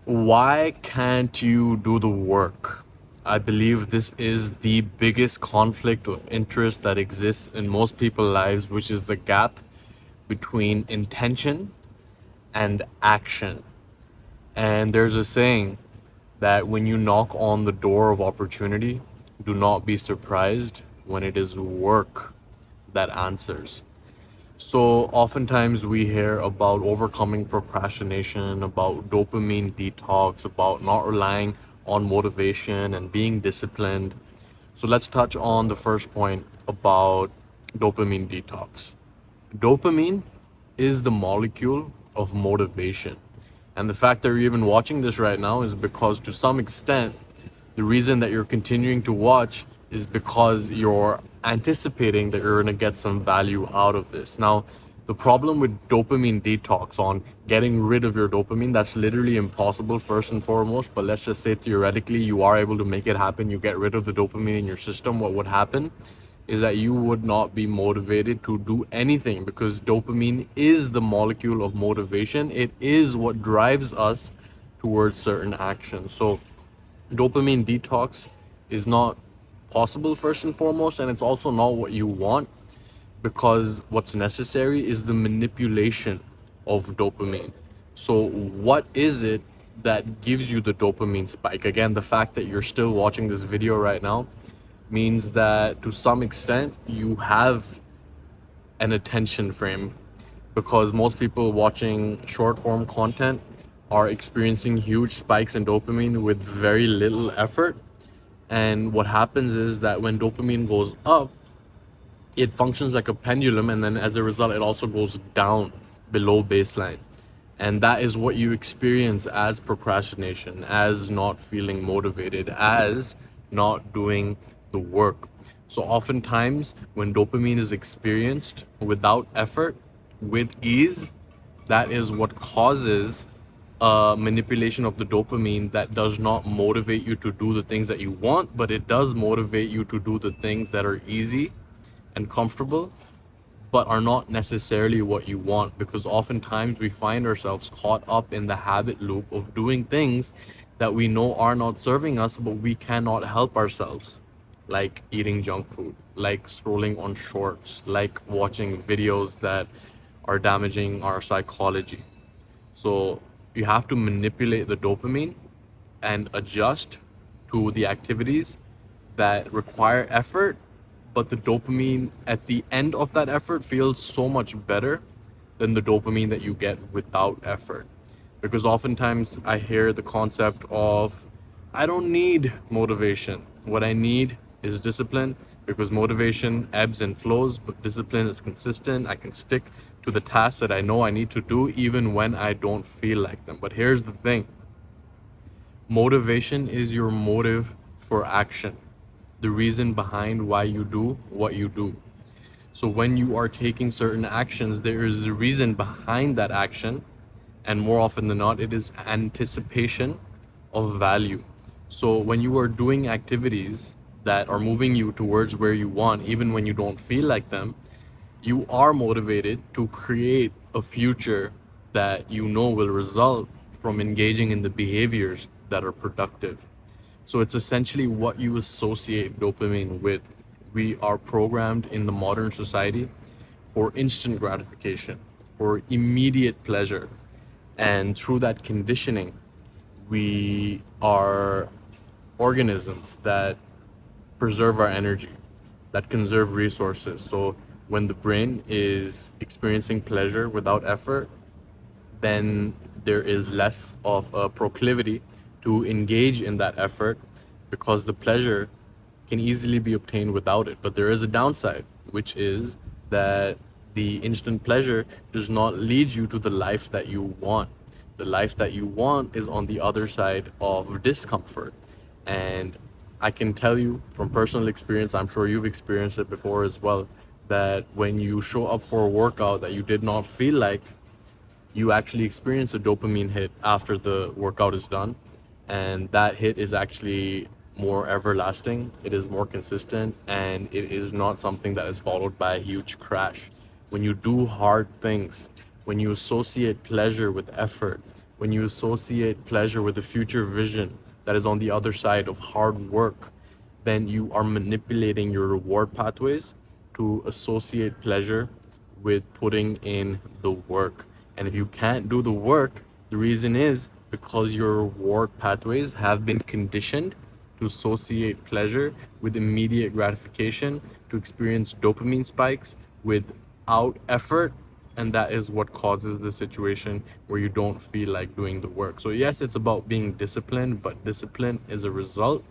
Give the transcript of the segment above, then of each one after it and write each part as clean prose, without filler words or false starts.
Why can't you do the work? I believe this is the biggest conflict of interest that exists in most people's lives, which is the gap between intention and action. And there's a saying that when you knock on the door of opportunity, do not be surprised when it is work that answers. So, oftentimes we hear about overcoming procrastination, about dopamine detox, about not relying on motivation and being disciplined. So, let's touch on the first point about dopamine detox. Dopamine is the molecule of motivation. And the fact that you're even watching this right now is because, to some extent, the reason that you're continuing to watch is because you're anticipating that you're going to get some value out of this. Now, the problem with dopamine detox, on getting rid of your dopamine, that's literally impossible, first and foremost. But let's just say theoretically you are able to make it happen. You get rid of the dopamine in your system. What would happen is that you would not be motivated to do anything, because dopamine is the molecule of motivation. It is what drives us towards certain actions. So dopamine detox is not possible, first and foremost, and it's also not what you want, because what's necessary is the manipulation of dopamine. So what is it that gives you the dopamine spike? Again, the fact that you're still watching this video right now means that to some extent you have an attention frame, because most people watching short form content are experiencing huge spikes in dopamine with very little effort. And what happens is that when dopamine goes up, it functions like a pendulum, and then as a result it also goes down below baseline. And that is what you experience as procrastination, as not feeling motivated, as not doing the work. So oftentimes when dopamine is experienced without effort, with ease, that is what causes manipulation of the dopamine that does not motivate you to do the things that you want, but it does motivate you to do the things that are easy and comfortable, but are not necessarily what you want. Because oftentimes we find ourselves caught up in the habit loop of doing things that we know are not serving us, but we cannot help ourselves, like eating junk food, like scrolling on shorts, like watching videos that are damaging our psychology. So you have to manipulate the dopamine and adjust to the activities that require effort, but the dopamine at the end of that effort feels so much better than the dopamine that you get without effort. Because oftentimes I hear the concept of, I don't need motivation. What I need is discipline, because motivation ebbs and flows, but discipline is consistent. I can stick to the tasks that I know I need to do even when I don't feel like them. But here's the thing: motivation is your motive for action, the reason behind why you do what you do. So when you are taking certain actions, there is a reason behind that action, and more often than not, it is anticipation of value. So when you are doing activities that are moving you towards where you want, even when you don't feel like them, you are motivated to create a future that you know will result from engaging in the behaviors that are productive. So it's essentially what you associate dopamine with. We are programmed in the modern society for instant gratification, for immediate pleasure. And through that conditioning, we are organisms that preserve our energy, that conserve resources. So when the brain is experiencing pleasure without effort, then there is less of a proclivity to engage in that effort, because the pleasure can easily be obtained without it. But there is a downside, which is that the instant pleasure does not lead you to the life that you want. The life that you want is on the other side of discomfort. And I can tell you from personal experience, I'm sure you've experienced it before as well, that when you show up for a workout that you did not feel like, you actually experience a dopamine hit after the workout is done. And that hit is actually more everlasting, it is more consistent, and it is not something that is followed by a huge crash. When you do hard things, when you associate pleasure with effort, when you associate pleasure with a future vision that is on the other side of hard work, then you are manipulating your reward pathways to associate pleasure with putting in the work. And if you can't do the work, the reason is because your reward pathways have been conditioned to associate pleasure with immediate gratification, to experience dopamine spikes without effort. And that is what causes the situation where you don't feel like doing the work. So, yes, it's about being disciplined, but discipline is a result.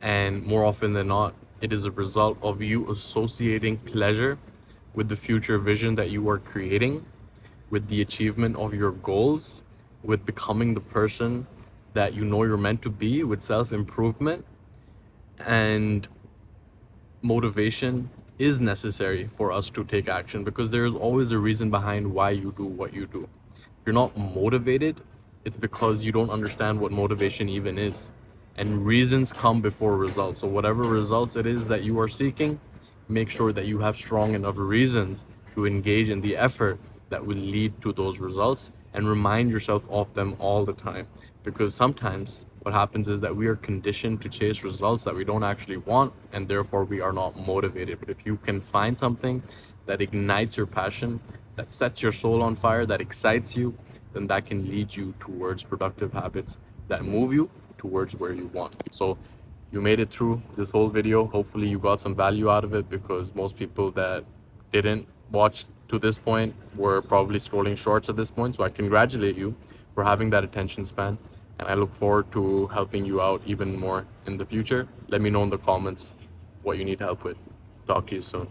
And more often than not, it is a result of you associating pleasure with the future vision that you are creating, with the achievement of your goals, with becoming the person that you know you're meant to be, with self-improvement. And motivation is necessary for us to take action because there is always a reason behind why you do what you do. If you're not motivated, it's because you don't understand what motivation even is. And reasons come before results. So whatever results it is that you are seeking, make sure that you have strong enough reasons to engage in the effort that will lead to those results, and remind yourself of them all the time. Because sometimes what happens is that we are conditioned to chase results that we don't actually want, and therefore we are not motivated. But if you can find something that ignites your passion, that sets your soul on fire, that excites you, then that can lead you towards productive habits that move you towards where you want. So you made it through this whole video. Hopefully you got some value out of it, because most people that didn't watch to this point were probably scrolling shorts at this point. So I congratulate you for having that attention span, and I look forward to helping you out even more in the future. Let me know in the comments what you need help with. Talk to you soon.